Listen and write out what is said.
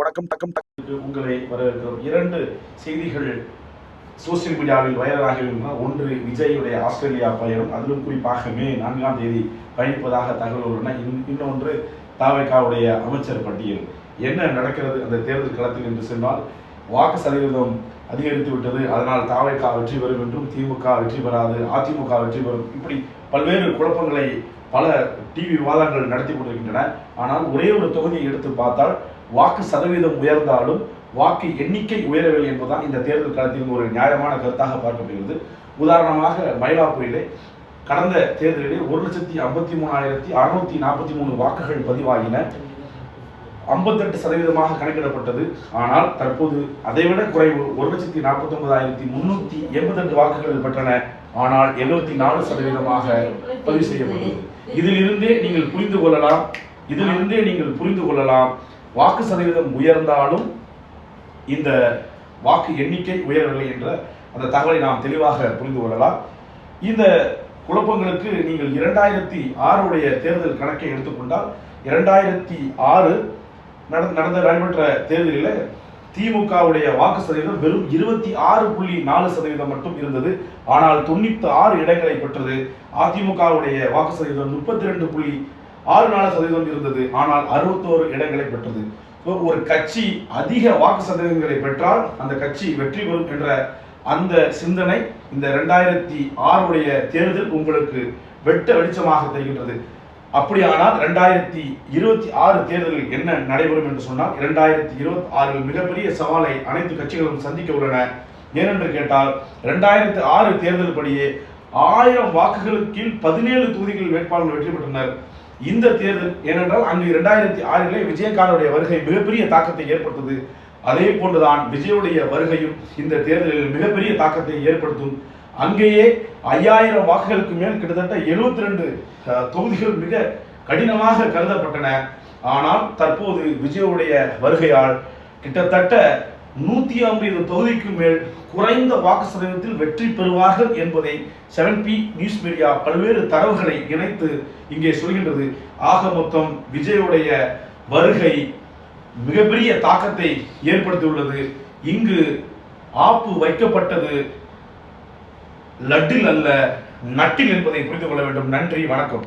வணக்கம் உங்களை வரவேற்கிறோம். 2 செய்திகள் சோசியல் மீடியாவில் வைரலாகியுள்ளன. ஒன்று, விஜயுடைய ஆஸ்திரேலியா பயணம், அதிலும் குறிப்பாக மே 4ஆம் தேதி பயணிப்பதாக தகவல் உள்ளன. இன்னொன்று, தவிகவுடைய அமைச்சர் பட்டியல். என்ன நடக்கிறது அந்த தேர்தல் களத்தில் என்று சொன்னால், வாக்கு சதவீதம் அதிகரித்து விட்டது, அதனால் தவிக வெற்றி பெறும் என்றும், திமுக வெற்றி பெறாது, அதிமுக வெற்றி பெறும், இப்படி பல்வேறு குழப்பங்களை பல டிவி விவாதங்கள் நடத்தி கொண்டிருக்கின்றன. ஆனால் ஒரே ஒரு தொகுதியை எடுத்து பார்த்தால் வாக்கு சதவீதம் உயர்ந்தாலும் வாக்கு எண்ணிக்கை உயரவில்லை என்பதுதான் இந்த தேர்தல் களத்தில் ஒரு நியாயமான கருத்தாக பார்க்கப்படுகிறது. உதாரணமாக, மயிலாப்பூரிலே கடந்த தேர்தலிலே 1,53,643 வாக்குகள் பதிவாகின. 58% கணக்கிடப்பட்டது. ஆனால் தற்போது அதைவிட குறைவு 1,49,388 வாக்குகள் பெற்றன. ஆனால் 74% பதிவு செய்யப்பட்டது. இதிலிருந்தே நீங்கள் புரிந்து கொள்ளலாம் வாக்கு சதவீதம் உயர்ந்தாலும் இந்த வாக்கு எண்ணிக்கை உயரவில்லை என்ற அந்த தகவலை நாம் தெளிவாக புரிந்து கொள்ளலாம். இந்த குழப்பங்களுக்கு நீங்கள் 2006 தேர்தல் கணக்கை எடுத்துக்கொண்டால், 2006 நடைபெற்ற தேர்தலில் திமுகவுடைய வாக்கு சதவீதம் வெறும் 26.4% மட்டும் இருந்தது. ஆனால் 96 இடங்களை பெற்றது. அதிமுகவுடைய வாக்கு சதவீதம் 32.64% இருந்தது. ஆனால் 61 இடங்களை பெற்றது. ஒரு கட்சி அதிக வாக்கு சதவீதங்களை பெற்றால் அந்த கட்சி வெற்றி பெறும் என்ற அந்த சிந்தனை இந்த 2006 தேர்தல் உங்களுக்கு வெட்ட வெளிச்சமாக தெரிகின்றது. அப்படியானால் 2026 தேர்தலில் என்ன நடைபெறும் என்று சொன்னால், 2026 மிகப்பெரிய சவாலை அனைத்து கட்சிகளும் சந்திக்க உள்ளன. ஏனென்று கேட்டால், 2006 தேர்தல் படியே 1000 வாக்குகளுக்கு கீழ் 17 தொகுதிகளில் வேட்பாளர்கள் வெற்றி பெற்றனர். இந்த தேர்தல் ஏனென்றால் அங்கு 2006 விஜயகாந்துடைய வருகை மிகப்பெரிய தாக்கத்தை ஏற்படுத்தது. அதே போன்றுதான் விஜயுடைய வருகையும் இந்த தேர்தலில் மிகப்பெரிய தாக்கத்தை ஏற்படுத்தும். அங்கேயே 5000 வாக்குகளுக்கு மேல் கிட்டத்தட்ட 72 தொகுதிகள் மிக கடினமாக கருதப்பட்டன. ஆனால் தற்போது விஜயுடைய வருகையால் கிட்டத்தட்ட 150 தொகுதிக்கு மேல் குறைந்த வாக்கு சதவீதத்தில் வெற்றி பெறுவார்கள் என்பதை 7P நியூஸ் மீடியா பல்வேறு தரவுகளை இணைத்து இங்கே சொல்கின்றது. ஆக மொத்தம் விஜயுடைய வருகை மிகப்பெரிய தாக்கத்தை ஏற்படுத்தியுள்ளது. இங்கு ஆப்பு வைக்கப்பட்டது லட்டில் அல்ல, நட்டில் என்பதை புரிந்து கொள்ள வேண்டும். நன்றி, வணக்கம்.